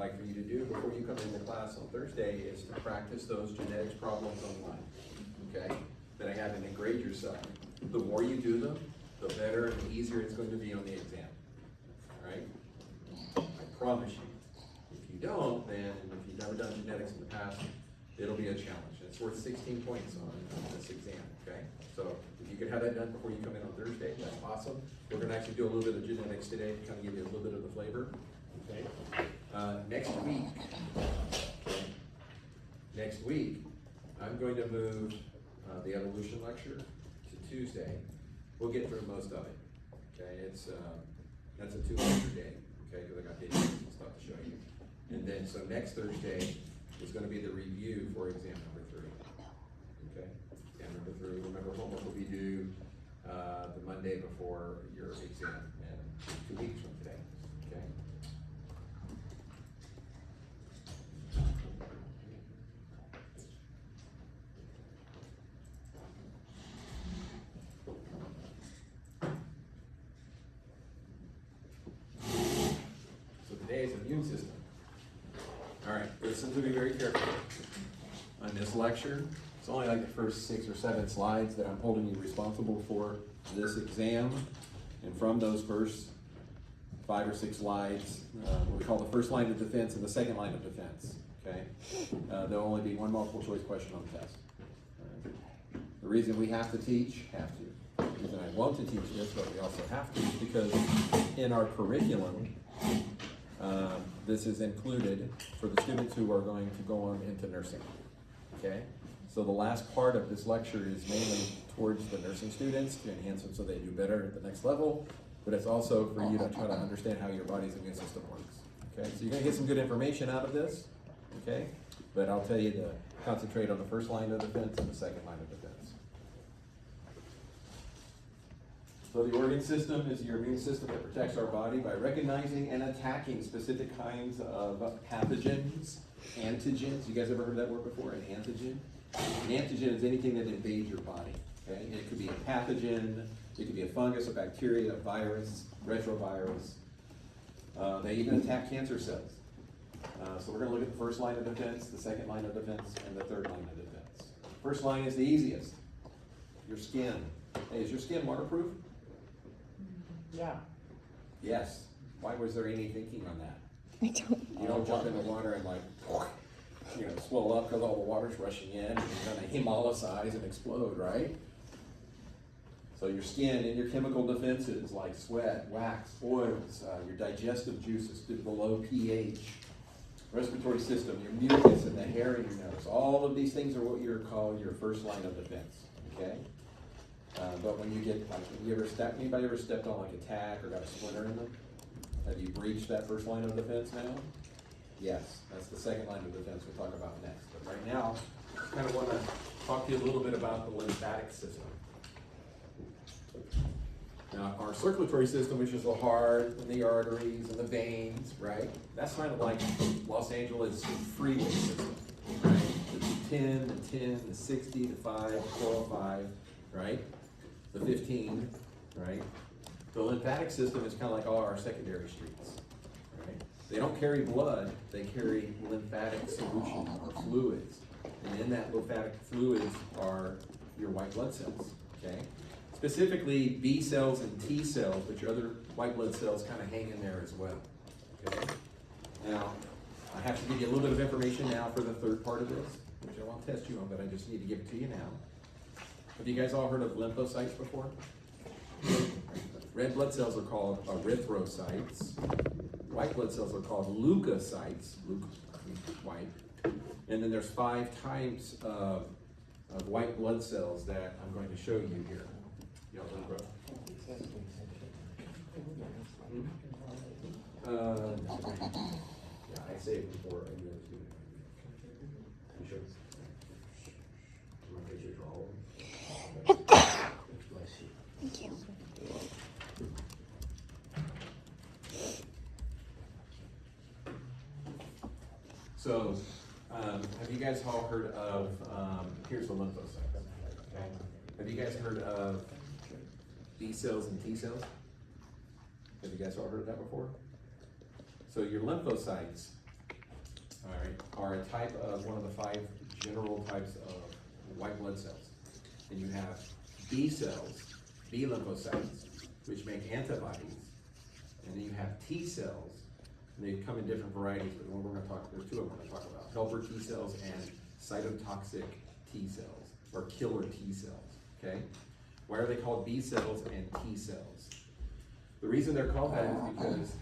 like for you to do before you come into class on Thursday is to practice those genetics problems online, okay? Then I have them grade yourself. The more you do them, the better and easier it's going to be on the exam, all right? I promise you. If you don't, then if you've never done genetics in the past, it'll be a challenge. It's worth 16 points on this exam, okay? So if you could have that done before you come in on Thursday, that's awesome. We're gonna actually do a little bit of genetics today to kind of give you a little bit of the flavor, okay? Next week, I'm going to move the evolution lecture to Tuesday. We'll get through most of it, okay? That's a 2-lecture day, okay, because I got videos and stuff to show you. And then, so next Thursday is gonna be the review for exam number 3, okay? Exam number 3, remember homework will be due the Monday before your exam, and 2 weeks from today, okay? So today is immune system. All right, listen to me very carefully. On this lecture, it's only like the first 6 or 7 slides that I'm holding you responsible for this exam. And from those first 5 or 6 slides, what we call the first line of defense and the second line of defense, okay? There'll only be one multiple choice question on the test. All right? The reason we have to teach, the reason I want to teach this, but we also have to, is because in our curriculum, this is included for the students who are going to go on into nursing, okay? So the last part of this lecture is mainly towards the nursing students to enhance them so they do better at the next level, but it's also for you to try to understand how your body's immune system works, okay? So you're gonna get some good information out of this, okay? But I'll tell you to concentrate on the first line of defense and the second line of defense. So the organ system is your immune system that protects our body by recognizing and attacking specific kinds of pathogens, antigens. You guys ever heard that word before, an antigen? An antigen is anything that invades your body, okay? And it could be a pathogen, it could be a fungus, a bacteria, a virus, retrovirus. They even attack cancer cells. So we're gonna look at the first line of defense, the second line of defense, and the third line of defense. First line is the easiest. Your skin. Hey, is your skin waterproof? Yeah. Yes. Why was there any thinking on that? I don't. You don't jump in the water and like, swell up because all the water's rushing in and you're gonna hemolysize and explode, right? So your skin and your chemical defenses like sweat, wax, oils, your digestive juices below pH, respiratory system, your mucus and the hair in your nose, all of these things are what you call your first line of defense, okay? But when you get, like, anybody ever stepped on like a tack or got a splinter in them? Have you breached that first line of defense now? Yes, that's the second line of defense we'll talk about next. But right now, I kind of want to talk to you a little bit about the lymphatic system. Now, our circulatory system, which is the heart and the arteries and the veins, right? That's kind of like Los Angeles freeway system, right? The 10, the 10, the 60, the 5, the 405, right? The 15, right? The lymphatic system is kind of like all our secondary streets, right? They don't carry blood, they carry lymphatic solution or fluids. And in that lymphatic fluids are your white blood cells, okay? Specifically B cells and T cells, but your other white blood cells kind of hang in there as well, okay? Now, I have to give you a little bit of information now for the third part of this, which I won't test you on, but I just need to give it to you now. Have you guys all heard of lymphocytes before? Red blood cells are called erythrocytes. White blood cells are called leukocytes, white. And then there's 5 types of white blood cells that I'm going to show you here. Yeah, I say it before I do it. You sure? You want to take pictures for all of them? Thank you. So, have you guys all heard of, here's the lymphocytes, okay? Have you guys heard of B cells and T cells? Have you guys all heard of that before? So your lymphocytes all right, are a type of, one of the 5 general types of white blood cells. And you have B cells, B lymphocytes, which make antibodies. And then you have T cells, and they come in different varieties, but the one we're gonna talk, there's 2 of them we're gonna talk about. Helper T cells and cytotoxic T cells, or killer T cells, okay? Why are they called B cells and T cells? The reason they're called that is because,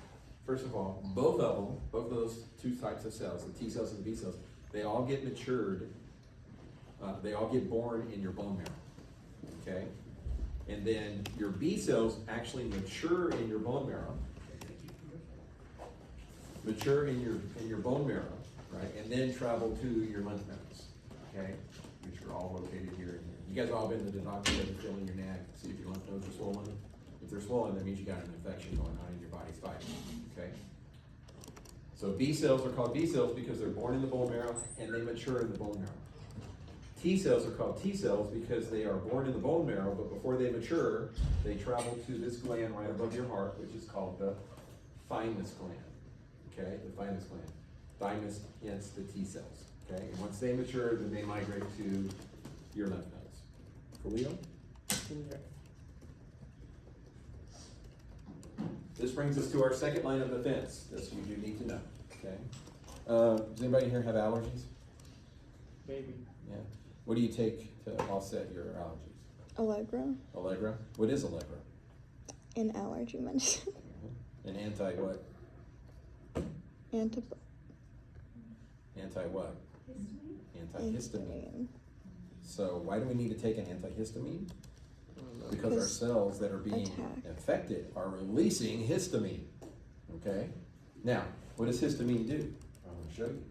first of all, both of those 2 types of cells, the T cells and the B cells, they all get matured, they all get born in your bone marrow, okay? And then your B cells actually mature in your bone marrow, right? And then travel to your lymph nodes, okay? Which are all located here and here. You guys all been to the doctor, they're feeling your neck, see if your lymph nodes are swollen. If they're swollen, that means you got an infection going on in your body's fighting, okay? So B cells are called B cells because they're born in the bone marrow and they mature in the bone marrow. T cells are called T cells because they are born in the bone marrow, but before they mature, they travel to this gland right above your heart, which is called the thymus gland, okay? The thymus gland. Thymus, hence the T cells, okay? And once they mature, then they migrate to your lymph nodes. Khalil? This brings us to our second line of defense. This you do need to know, okay? Does anybody here have allergies? Baby. Yeah. What do you take to offset your allergies? Allegra. Allegra? What is Allegra? An allergy medicine. An anti what? Anti what? Antihistamine. So why do we need to take an antihistamine? Because our Because cells that are being attack. infected are releasing histamine, okay? Now, what does histamine do? I'm gonna show you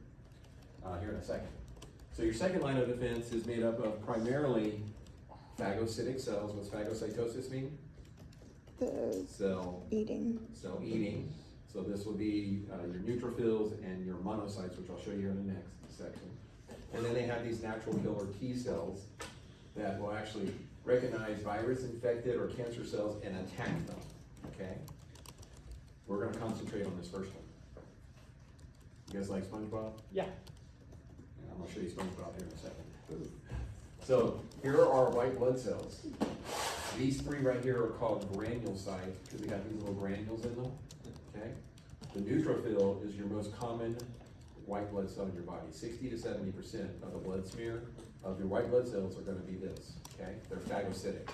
here in a second. So your second line of defense is made up of primarily phagocytic cells. What's phagocytosis mean? The Cell eating. eating. So this will be your neutrophils and your monocytes, which I'll show you in the next section. And then they have these natural killer T cells that will actually recognize virus-infected or cancer cells and attack them, okay? We're gonna concentrate on this first one. You guys like SpongeBob? Yeah. Yeah, I'm gonna show you SpongeBob here in a second. So here are our white blood cells. These 3 right here are called granulocytes because they got these little granules in them, okay? The neutrophil is your most common white blood cell in your body. 60 to 70% of the blood smear of your white blood cells are gonna be this, okay? They're phagocytic.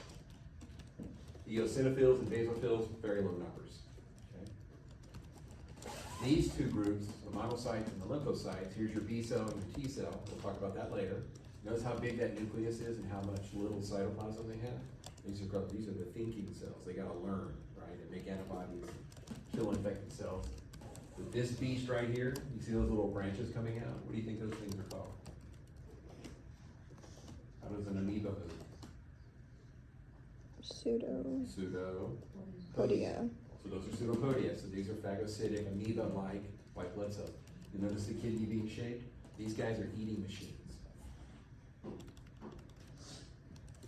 The eosinophils and basophils, very low numbers, okay? These 2 groups, the monocytes and the lymphocytes, here's your B cell and your T cell, we'll talk about that later. Notice how big that nucleus is and how much little cytoplasm they have? These are the thinking cells, they gotta learn, right, and make antibodies, kill infected cells. But this beast right here, you see those little branches coming out? What do you think those things are called? How does an amoeba move? Pseudopodia. So those are pseudopodia, so these are phagocytic, amoeba-like white blood cells. You notice the kidney being shaped? These guys are eating machines.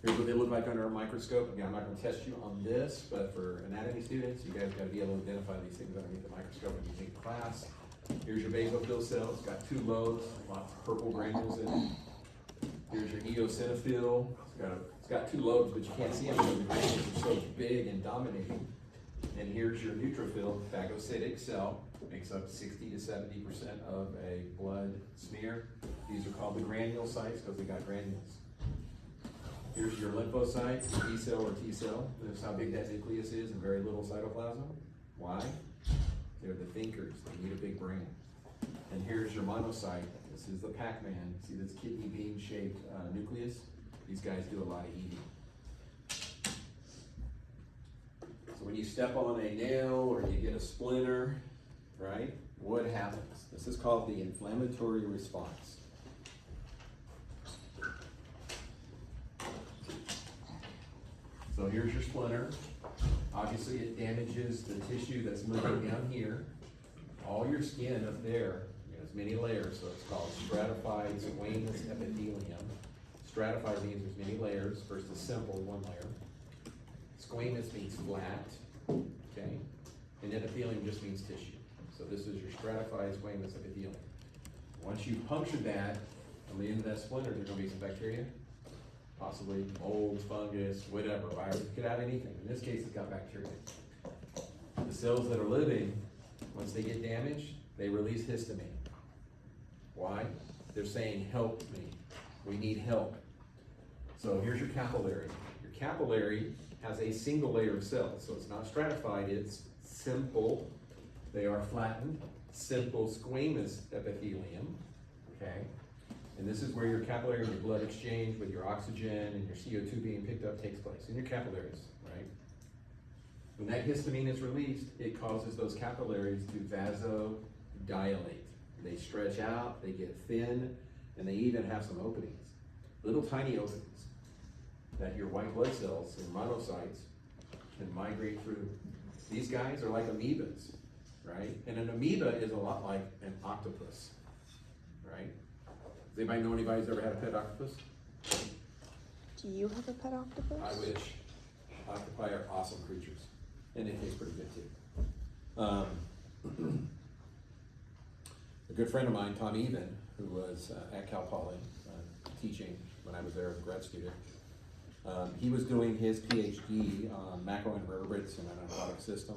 Here's what they look like under a microscope. Again, I'm not gonna test you on this, but for anatomy students, you guys gotta be able to identify these things underneath the microscope when you take class. Here's your basophil cell, it's got 2 lobes, lots of purple granules in it. Here's your eosinophil, it's got 2 lobes, but you can't see them because the granules are so big and dominating. And here's your neutrophil, phagocytic cell, makes up 60 to 70% of a blood smear. These are called the granulocytes because they got granules. Here's your lymphocytes, B cell or T cell. Notice how big that nucleus is and very little cytoplasm. Why? They're the thinkers, they need a big brain. And here's your monocyte. This is the Pac-Man. See this kidney bean shaped nucleus? These guys do a lot of eating. So when you step on a nail or you get a splinter, right? What happens? This is called the inflammatory response. So here's your splinter. Obviously it damages the tissue that's moving down here. All your skin up there has many layers, so it's called stratified squamous epithelium. Stratified means there's many layers versus simple, 1 layer. Squamous means flat, okay? And epithelium just means tissue. So this is your stratified squamous epithelium. Once you puncture that, on the end of that splinter, there's gonna be some bacteria, possibly mold, fungus, whatever, virus, it could have anything. In this case, it's got bacteria. The cells that are living, once they get damaged, they release histamine. Why? They're saying, help me, we need help. So here's your capillary. Your capillary has a single layer of cells, so it's not stratified, it's simple. They are flattened, simple squamous epithelium, okay? And this is where your capillary and your blood exchange with your oxygen and your CO2 being picked up takes place, in your capillaries, right? When that histamine is released, it causes those capillaries to vasodilate. They stretch out, they get thin, and they even have some openings, little tiny openings that your white blood cells and monocytes can migrate through. These guys are like amoebas, right? And an amoeba is a lot like an octopus, right? Does anybody know anybody's ever had a pet octopus? Do you have a pet octopus? I wish. Octopi are awesome creatures, and they taste pretty good too. A good friend of mine, Tom Even, who was at Cal Poly teaching when I was there as a grad student, he was doing his PhD on macroinvertebrates and an aquatic system.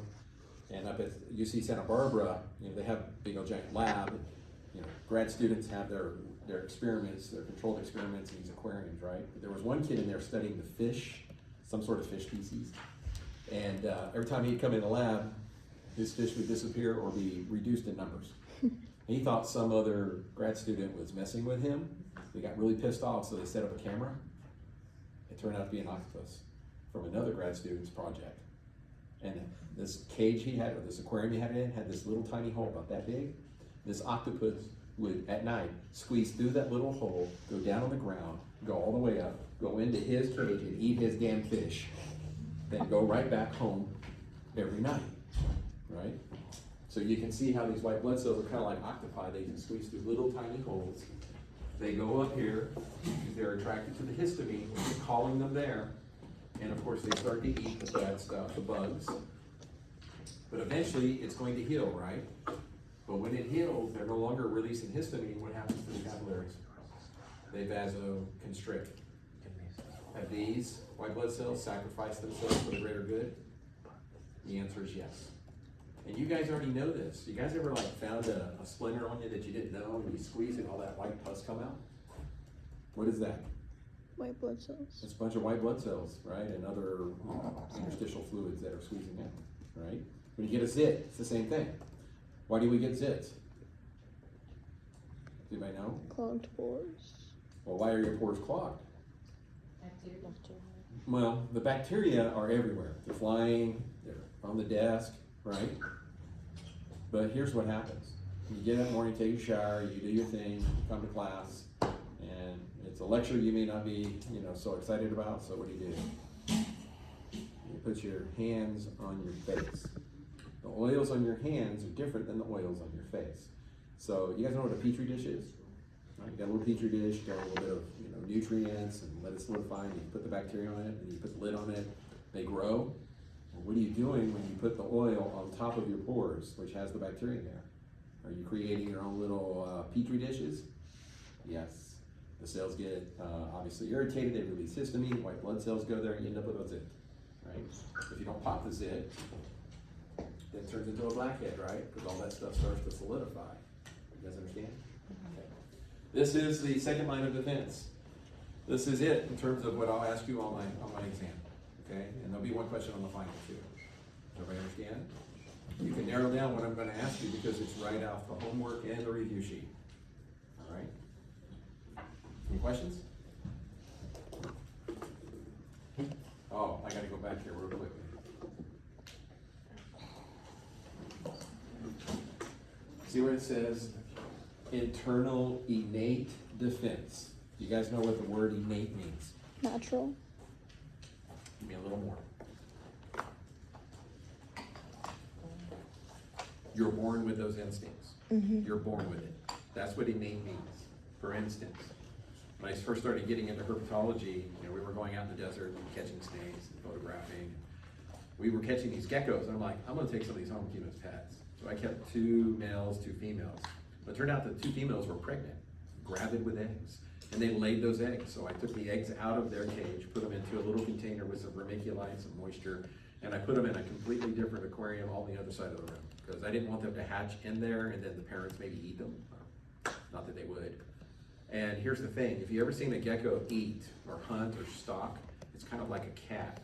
And up at UC Santa Barbara, you know, they have a big old giant lab. You know, grad students have their experiments, their controlled experiments in these aquariums, right? But there was one kid in there studying the fish, some sort of fish species. And every time he'd come in the lab, his fish would disappear or be reduced in numbers. He thought some other grad student was messing with him. They got really pissed off, so they set up a camera. It turned out to be an octopus from another grad student's project. And this cage he had, or this aquarium he had in, had this little tiny hole about that big. This octopus would, at night, squeeze through that little hole, go down on the ground, go all the way up, go into his cage and eat his damn fish, then go right back home every night, right? So you can see how these white blood cells are kind of like octopi. They can squeeze through little tiny holes. They go up here, they're attracted to the histamine, we're calling them there, and of course they start to eat the bad stuff, the bugs. But eventually it's going to heal, right? But when it heals, they're no longer releasing histamine. What happens to the capillaries? They vasoconstrict. Have these white blood cells sacrificed themselves for the greater good? The answer is yes. And you guys already know this. You guys ever like found a splinter on you that you didn't know and you squeeze it and all that white pus come out? What is that? White blood cells. It's a bunch of white blood cells, right? And other interstitial fluids that are squeezing in, right? When you get a zit, it's the same thing. Why do we get zits? Do anybody know? Clogged pores. Well, why are your pores clogged? Bacteria. Well, the bacteria are everywhere. They're flying, they're on the desk, right? But here's what happens. You get up in the morning, take your shower, you do your thing, you come to class, and it's a lecture you may not be, so excited about, so what do? You put your hands on your face. The oils on your hands are different than the oils on your face. So you guys know what a petri dish is? Right? You got a little petri dish, you got a little bit of nutrients, and let it solidify, and you put the bacteria on it, and you put the lid on it, they grow. Well, what are you doing when you put the oil on top of your pores, which has the bacteria there? Are you creating your own little petri dishes? Yes. The cells get obviously irritated, they release histamine, white blood cells go there, and you end up with a zit, right? If you don't pop the zit, then it turns into a blackhead, right? Because all that stuff starts to solidify. You guys understand? Okay. This is the second line of defense. This is it in terms of what I'll ask you on my exam, okay? And there'll be one question on the final too. Everybody understand? You can narrow down what I'm going to ask you because it's right off the homework and the review sheet. All right? Any questions? Oh, I got to go back here real quick. See where it says internal innate defense. Do you guys know what the word innate means? Natural. Give me a little more. You're born with those instincts. Mm-hmm. You're born with it. That's what innate means. For instance, when I first started getting into herpetology, we were going out in the desert and catching snakes and photographing. We were catching these geckos, and I'm like, I'm gonna take some of these home and keep them as pets. So I kept 2 males, 2 females. But it turned out the two females were pregnant, gravid with eggs, and they laid those eggs. So I took the eggs out of their cage, put them into a little container with some vermiculite, some moisture, and I put them in a completely different aquarium on the other side of the room, because I didn't want them to hatch in there and then the parents maybe eat them. Not that they would. And here's the thing, if you ever seen a gecko eat or hunt or stalk, it's kind of like a cat,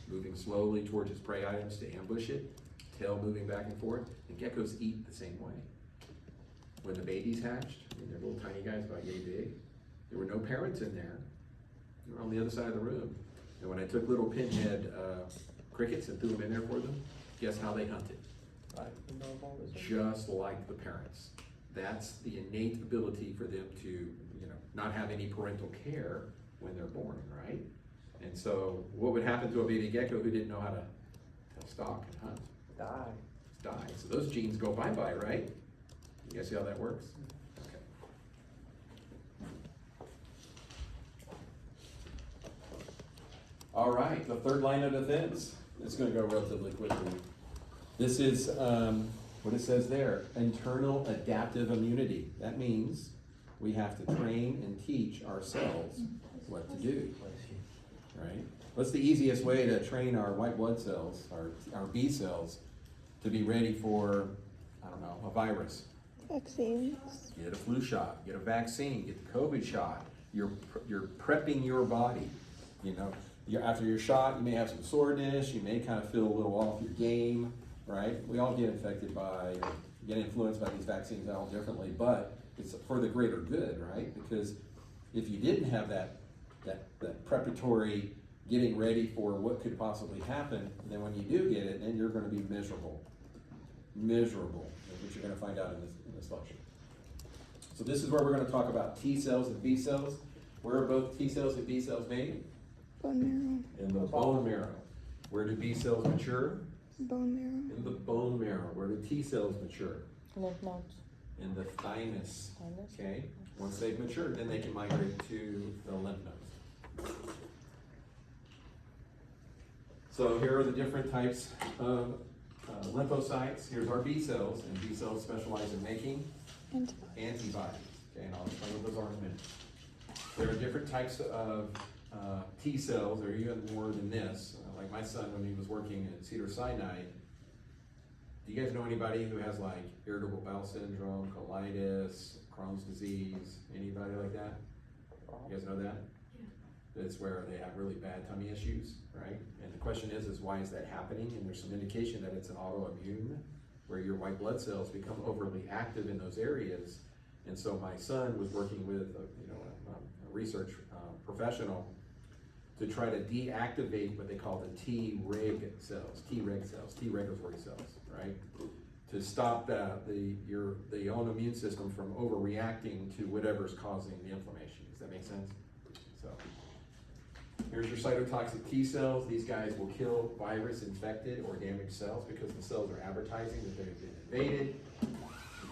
moving slowly towards its prey items to ambush it, tail moving back and forth, and geckos eat the same way. When the babies hatched, I mean, they're little tiny guys about yay big, there were no parents in there. They were on the other side of the room. And when I took little pinhead crickets and threw them in there for them, guess how they hunted? Just like the parents. That's the innate ability for them to, not have any parental care when they're born, right? And so what would happen to a baby gecko who didn't know how to stalk and hunt? Die. So those genes go bye-bye, right? You guys see how that works? Okay. All right, the third line of defense. It's gonna go relatively quickly. This is what it says there, internal adaptive immunity. That means we have to train and teach ourselves what to do, right? What's the easiest way to train our white blood cells, our B cells, to be ready for, I don't know, a virus? Vaccines. Get a flu shot, get a vaccine, get the COVID shot. You're prepping your body, after your shot, you may have some soreness, you may kind of feel a little off your game, right? We all get infected get influenced by these vaccines all differently, but it's for the greater good, right? Because if you didn't have that preparatory getting ready for what could possibly happen, then when you do get it, then you're gonna be miserable. Miserable, is what you're gonna find out in this lecture. So this is where we're gonna talk about T cells and B cells. Where are both T cells and B cells made? Bone marrow. In the bone marrow. Where do B cells mature? Bone marrow. In the bone marrow. Where do T cells mature? Lymph nodes. In the thymus. Thymus. Okay. Once they've matured, then they can migrate to the lymph nodes. So here are the different types of lymphocytes. Here's our B cells, and B cells specialize in making antibodies. Okay, and I'll explain what those are in a minute. There are different types of T cells. There are even more than this. Like my son, when he was working at Cedars-Sinai, do you guys know anybody who has like irritable bowel syndrome, colitis, Crohn's disease, anybody like that? You guys know that? Yeah. It's where they have really bad tummy issues, right? And the question is why is that happening? And there's some indication that it's an autoimmune, where your white blood cells become overly active in those areas. And so my son was working with a research professional to try to deactivate what they call the T regulatory cells, right? To stop the own immune system from overreacting to whatever's causing the inflammation. Does that make sense? So here's your cytotoxic T cells. These guys will kill virus infected or damaged cells because the cells are advertising that they've been invaded.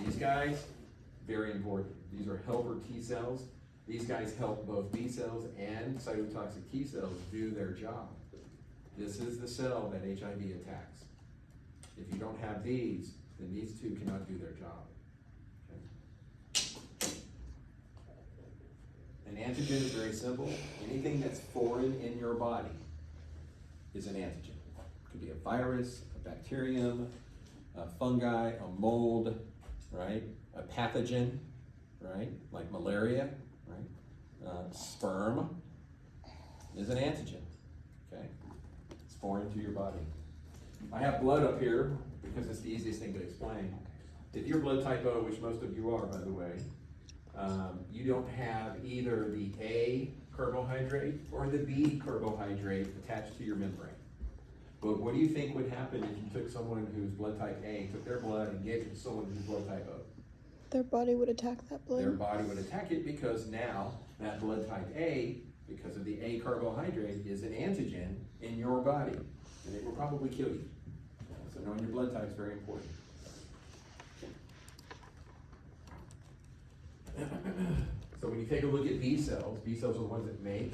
These guys, very important. These are helper T cells. These guys help both B cells and cytotoxic T cells do their job. This is the cell that HIV attacks. If you don't have these, then these two cannot do their job. Okay? An antigen is very simple. Anything that's foreign in your body is an antigen. It could be a virus, a bacterium, a fungi, a mold, right? A pathogen, right? Like malaria. Right? Sperm is an antigen, okay? It's foreign to your body. I have blood up here because it's the easiest thing to explain. If you're blood type O, which most of you are, by the way, you don't have either the A carbohydrate or the B carbohydrate attached to your membrane. But what do you think would happen if you took someone who's blood type A, took their blood and gave it to someone who's blood type O? Their body would attack that blood. Their body would attack it because now that blood type A, because of the A carbohydrate, is an antigen in your body, and it will probably kill you. So knowing your blood type is very important. So when you take a look at B cells are the ones that make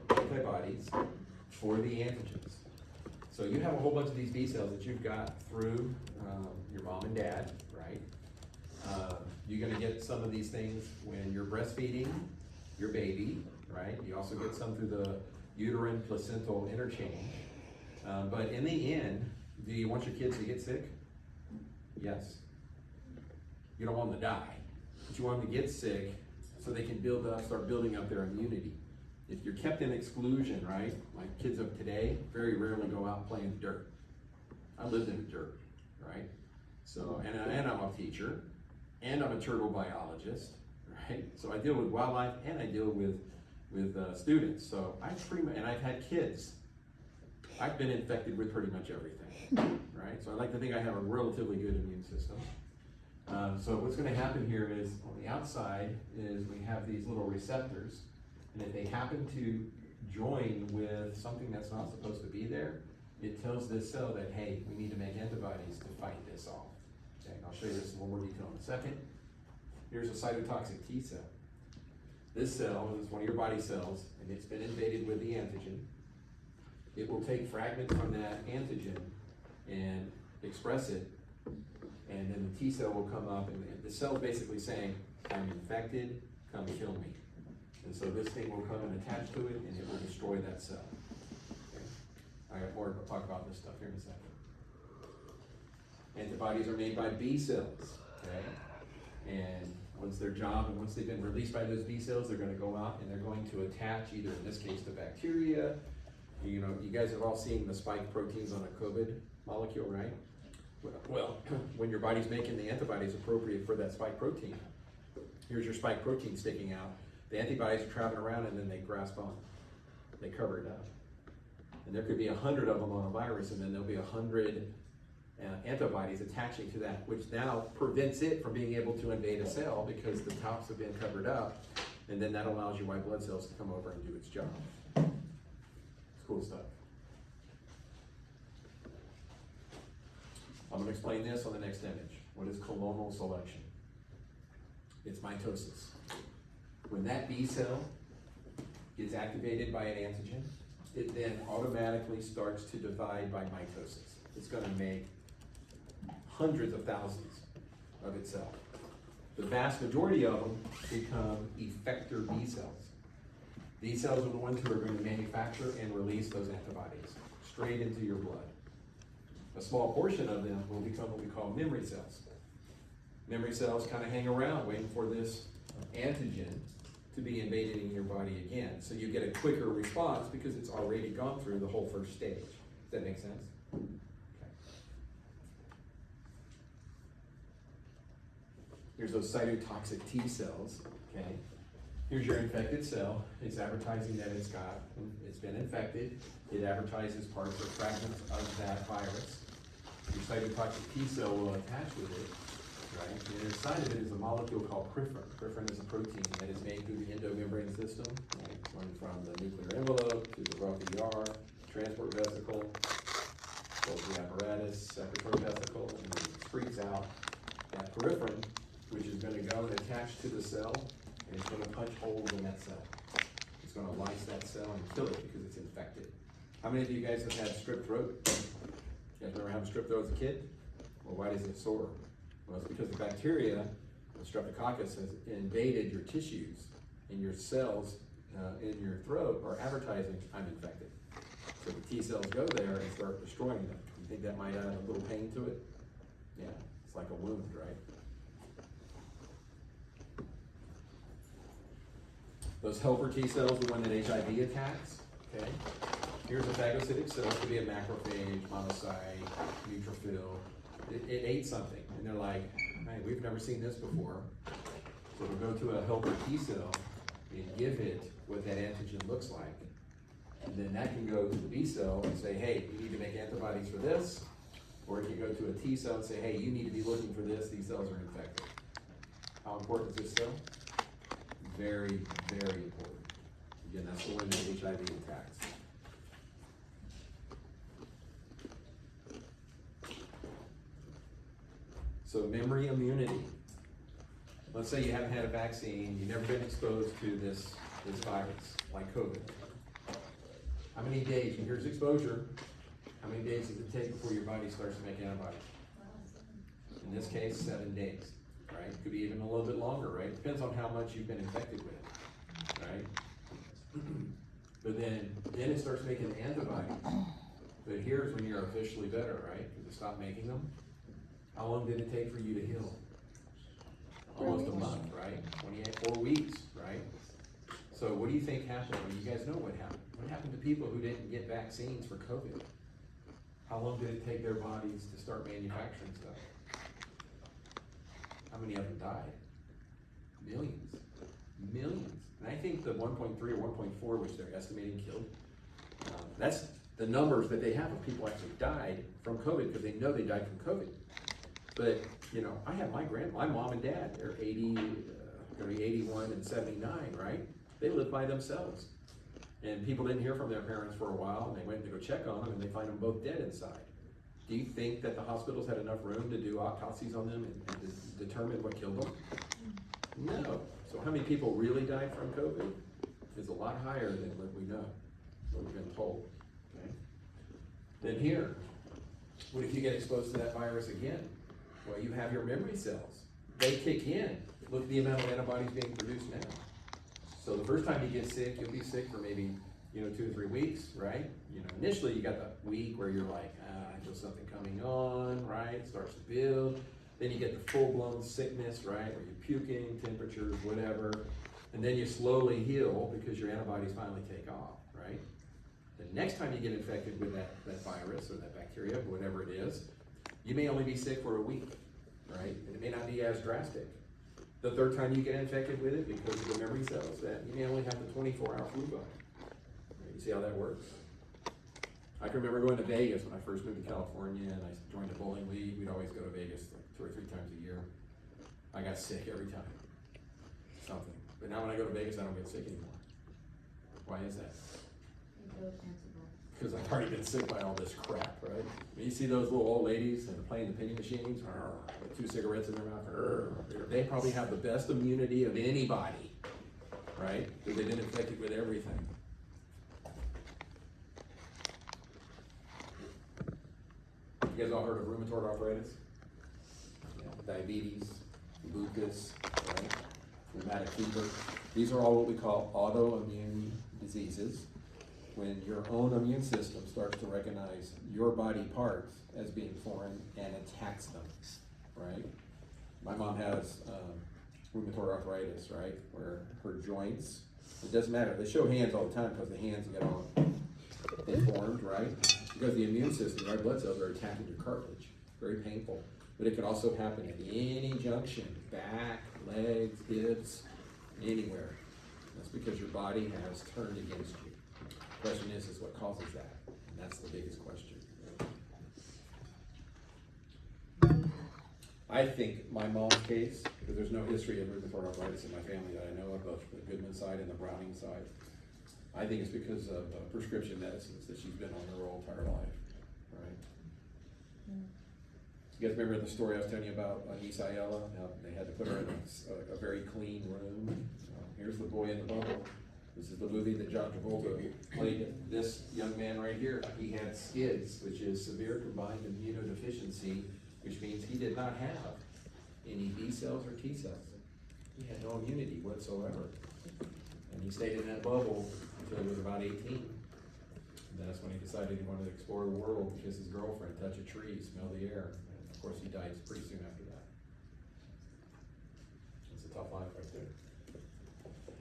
antibodies for the antigens. So you have a whole bunch of these B cells that you've got through your mom and dad, right? You're gonna get some of these things when you're breastfeeding your baby, right? You also get some through the uterine placental interchange. But in the end, do you want your kids to get sick? Yes. You don't want them to die, but you want them to get sick so they can start building up their immunity. If you're kept in exclusion, right? Like kids of today very rarely go out and play in the dirt. I lived in the dirt, right? So, and I'm a teacher, and I'm a turtle biologist, right? So I deal with wildlife and I deal with students. So and I've had kids. I've been infected with pretty much everything, right? So I like to think I have a relatively good immune system. So what's gonna happen here is on the outside is we have these little receptors, and if they happen to join with something that's not supposed to be there, it tells this cell that, hey, we need to make antibodies to fight this off. Okay, I'll show you this in a little more detail in a second. Here's a cytotoxic T cell. This cell is one of your body cells, and it's been invaded with the antigen. It will take fragments from that antigen and express it, and then the T cell will come up, and the cell's basically saying, I'm infected, come kill me. And so this thing will come and attach to it, and it will destroy that cell. Okay. I got more to talk about this stuff here in a second. Antibodies are made by B cells, okay? And once they've been released by those B cells, they're gonna go out and they're going to attach either, in this case, the bacteria. You know, you guys have all seen the spike proteins on a COVID molecule, right? Well, when your body's making the antibodies appropriate for that spike protein, here's your spike protein sticking out. The antibodies are traveling around and then they grasp on. They cover it up. And there could be 100 of them on a virus, and then there'll be 100 antibodies attaching to that, which now prevents it from being able to invade a cell because the tops have been covered up, and then that allows your white blood cells to come over and do its job. It's cool stuff. I'm going to explain this on the next image. What is clonal selection? It's mitosis. When that B cell gets activated by an antigen, it then automatically starts to divide by mitosis. It's going to make hundreds of thousands of itself. The vast majority of them become effector B cells. These cells are the ones who are going to manufacture and release those antibodies straight into your blood. A small portion of them will become what we call memory cells. Memory cells kind of hang around waiting for this antigen to be invaded in your body again. So you get a quicker response because it's already gone through the whole first stage. Does that make sense? Okay. Here's those cytotoxic T cells, okay? Here's your infected cell. It's advertising that it's been infected. It advertises parts or fragments of that virus. Your cytotoxic T cell will attach with it, right? And inside of it is a molecule called peripherin. Peripherin is a protein that is made through the endomembrane system, right? Going from the nuclear envelope to the Roth-ER, transport vesicle, Golgi apparatus, secretory vesicle, and then it excretes out that peripherin, which is going to go and attach to the cell, and it's going to punch holes in that cell. It's going to lyse that cell and kill it because it's infected. How many of you guys have had strep throat? You guys remember having strep throat as a kid? Well, why does it sore? Well, it's because the bacteria, the streptococcus, has invaded your tissues, and your cells in your throat are advertising, I'm infected. So the T cells go there and start destroying them. You think that might add a little pain to it? Yeah, it's like a wound, right? Those helper T cells, the one that HIV attacks, okay? Here's a phagocytic cell. It could be a macrophage, monocyte, neutrophil. It ate something, and they're like, hey, we've never seen this before. So we'll go to a helper T cell and give it what that antigen looks like. And then that can go to the B cell and say, hey, you need to make antibodies for this. Or it can go to a T cell and say, hey, you need to be looking for this. These cells are infected. How important is this cell? Very, very important. Again, that's the one that HIV attacks. So memory immunity. Let's say you haven't had a vaccine, you've never been exposed to this virus, like COVID. How many days, and here's exposure, how many days does it take before your body starts to make antibodies? In this case, 7 days. right? Could be even a little bit longer, right? Depends on how much you've been infected with, right? But then it starts making antibodies. But here's when you're officially better, right? Because it stopped making them. How long did it take for you to heal? Almost a month, right? 4 weeks, right? So what do you think happened? Well, you guys know what happened. What happened to people who didn't get vaccines for COVID? How long did it take their bodies to start manufacturing stuff? How many of them died? Millions. Millions. And I think the 1.3 or 1.4, which they're estimating killed, that's the numbers that they have of people actually died from COVID because they know they died from COVID. But, you know, I have my mom and dad, they're 80, gonna be 81 and 79, right? They live by themselves. And people didn't hear from their parents for a while, and they went to go check on them, and they find them both dead inside. Do you think that the hospitals had enough room to do autopsies on them and to determine what killed them? No. So how many people really died from COVID is a lot higher than what we know, what we've been told, okay? Then here, what if you get exposed to that virus again? Well, you have your memory cells. They kick in. Look at the amount of antibodies being produced now. So the first time you get sick, you'll be sick for maybe, 2 to 3 weeks, right? Initially you got that week where you're like, I feel something coming on, right? It starts to build. Then you get the full-blown sickness, right? Where you're puking, temperatures, whatever. And then you slowly heal because your antibodies finally take off, right? The next time you get infected with that virus or that bacteria, whatever it is, you may only be sick for a week, right? And it may not be as drastic. The third time you get infected with it because of the memory cells, that you may only have the 24-hour flu bug. Right? You see how that works? I can remember going to Vegas when I first moved to California and I joined the bowling league. We'd always go to Vegas like 2 or 3 times a year. I got sick every time. Something. But now when I go to Vegas, I don't get sick anymore. Why is that? Because I've already been sick by all this crap, right? When you see those little old ladies and playing the penny machines, with 2 cigarettes in their mouth, they probably have the best immunity of anybody, right? Because they've been infected with everything. You guys all heard of rheumatoid arthritis? Yeah, diabetes, lupus, right? Rheumatic fever. These are all what we call autoimmune diseases. When your own immune system starts to recognize your body parts as being foreign and attacks them, right? My mom has rheumatoid arthritis, right? Where her joints, it doesn't matter. They show hands all the time because the hands get all deformed, right? Because the immune system, our blood cells are attacking your cartilage. Very painful. But it can also happen at any junction, back, legs, hips, anywhere. That's because your body has turned against you. The question is what causes that? And that's the biggest question. I think my mom's case, because there's no history of rheumatoid arthritis in my family that I know of, both the Goodman side and the Browning side. I think it's because of prescription medicines that she's been on her whole entire life, right? You guys remember the story I was telling you about Niece Ayala? How they had to put her in a very clean room. Here's the boy in the bubble. This is the movie that John Travolta played. This young man right here, he had SCIDS, which is severe combined immunodeficiency, which means he did not have any B cells or T cells. He had no immunity whatsoever. And he stayed in that bubble until he was about 18. And that's when he decided he wanted to explore the world, kiss his girlfriend, touch a tree, smell the air. And of course he died pretty soon after that. It's a tough life right there.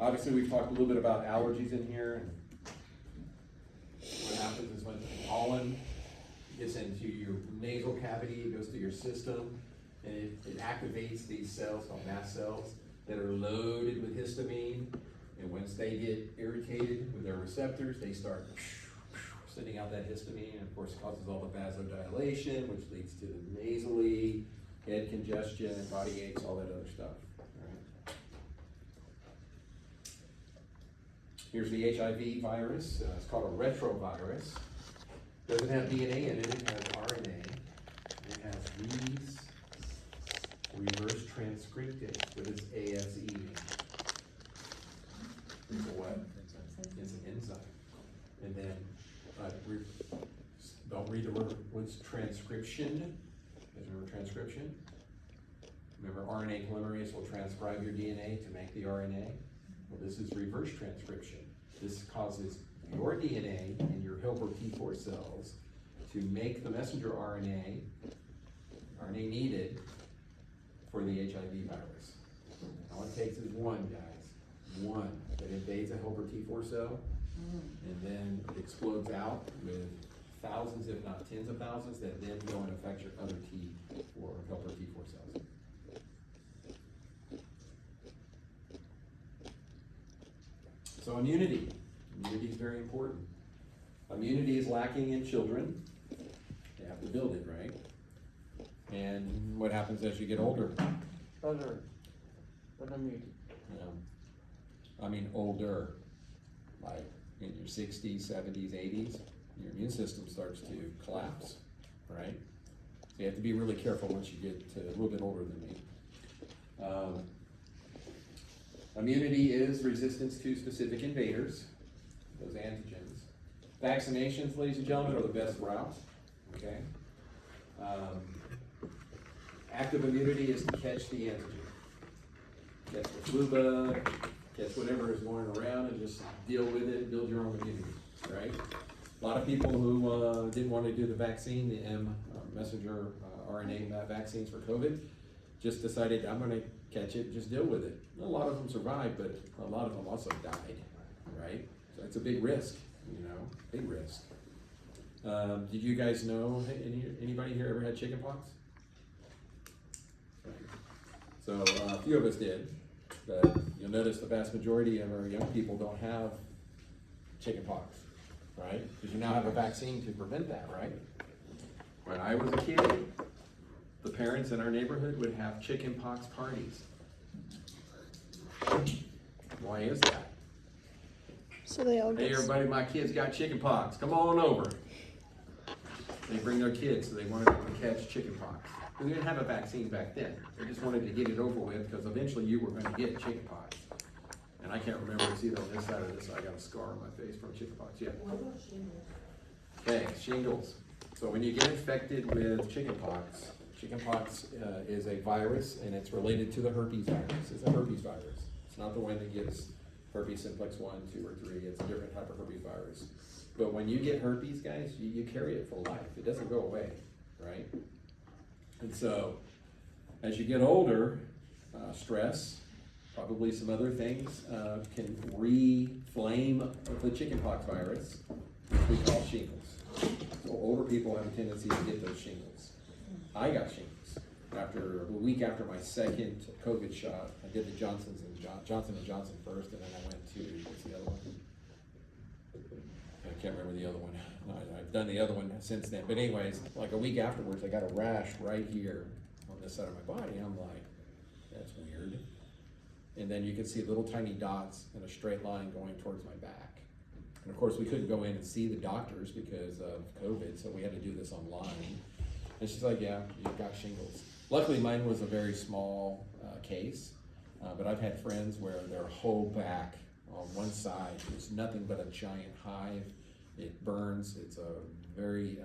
Obviously, we've talked a little bit about allergies in here. And what happens is when pollen gets into your nasal cavity, it goes to your system, and it activates these cells called mast cells that are loaded with histamine. And once they get irritated with their receptors, they start sending out that histamine, and of course causes all the vasodilation, which leads to the nasally, head congestion, body aches, all that other stuff. Here's the HIV virus. It's called a retrovirus. Doesn't have DNA in it, it has RNA. It has these reverse transcriptase. What does ASE mean? It's a what? It's an enzyme. And then, don't read the word, what's transcription? You guys remember transcription? Remember, RNA polymerase will transcribe your DNA to make the RNA? Well, this is reverse transcription. This causes your DNA and your helper T4 cells to make the messenger RNA needed for the HIV virus. All it takes is one, guys, one that invades a helper T4 cell and then explodes out with thousands, if not tens of thousands, that then go and affect your other T4 helper T4 cells. So immunity is very important. Immunity is lacking in children. They have to build it, right? And what happens as you get older? Better me. I mean older, like in your 60s, 70s, 80s, your immune system starts to collapse, right? So you have to be really careful once you get to a little bit older than me. Immunity is resistance to specific invaders, those antigens. Vaccinations, ladies and gentlemen, are the best route, okay? Active immunity is to catch the antigen. Catch the flu bug, catch whatever is going around and just deal with it, build your own immunity, right? A lot of people who didn't want to do the vaccine, the messenger RNA vaccines for COVID, just decided, I'm gonna catch it, just deal with it. A lot of them survived, but a lot of them also died, right? So it's a big risk, you know, big risk. Did you guys know, anybody here ever had chickenpox? So a few of us did, but you'll notice the vast majority of our young people don't have chickenpox, right? Because you now have a vaccine to prevent that, right? When I was a kid, the parents in our neighborhood would have chickenpox parties. Why is that? So they all Hey get everybody, my kids got chickenpox, come on over. They bring their kids, so they wanted to catch chickenpox. We didn't have a vaccine back then. They just wanted to get it over with because eventually you were going to get chickenpox. And I can't remember, it's either on this side or this side. I got a scar on my face from chickenpox. Yeah. What about shingles? Okay, shingles. So when you get infected with chickenpox, chickenpox is a virus and it's related to the herpes virus. It's a herpes virus. It's not the one that gives herpes simplex 1, 2, or 3. It's a different type of herpes virus. But when you get herpes, guys, you carry it for life. It doesn't go away, right? And so, as you get older, stress, probably some other things, can re-flame the chickenpox virus, which we call shingles. So older people have a tendency to get those shingles. I got shingles a week after my second COVID shot. I did the Johnson & Johnson first, and then I went to, what's the other one? I can't remember the other one. I've done the other one since then. But anyways, like a week afterwards, I got a rash right here on this side of my body. I'm like, that's weird. And then you can see little tiny dots in a straight line going towards my back. And of course, we couldn't go in and see the doctors because of COVID, so we had to do this online. And she's like, yeah, you've got shingles. Luckily, mine was a very small case, but I've had friends where their whole back on one side is nothing but a giant hive. It burns, it's a very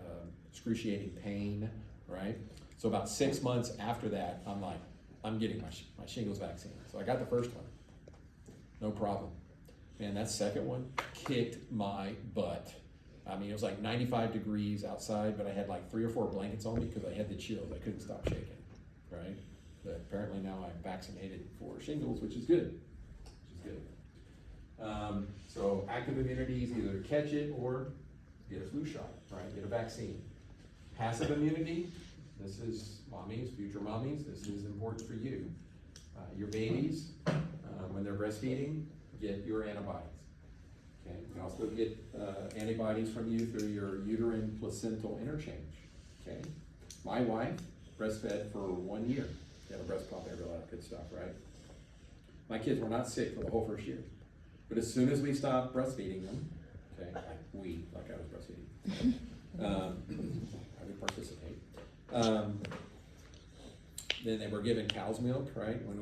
excruciating pain, right? So about 6 months after that, I'm like, I'm getting my shingles vaccine. So I got the first one, no problem. Man, that second one kicked my butt. I mean, it was like 95 degrees outside, but I had like 3 or 4 blankets on me because I had the chills. I couldn't stop shaking, right? But apparently now I'm vaccinated for shingles, which is good, so active immunity is either to catch it or get a flu shot, right? Get a vaccine. Passive immunity, this is mommies, future mommies, this is important for you. Your babies, when they're breastfeeding, get your antibodies. Okay, you can also get antibodies from you through your uterine placental interchange. Okay, my wife breastfed for 1 year. She had a breast pump, every lot of good stuff, right? My kids were not sick for the whole first year. But as soon as we stopped breastfeeding them, okay, like I was breastfeeding, I would participate. Then they were given cow's milk, right? When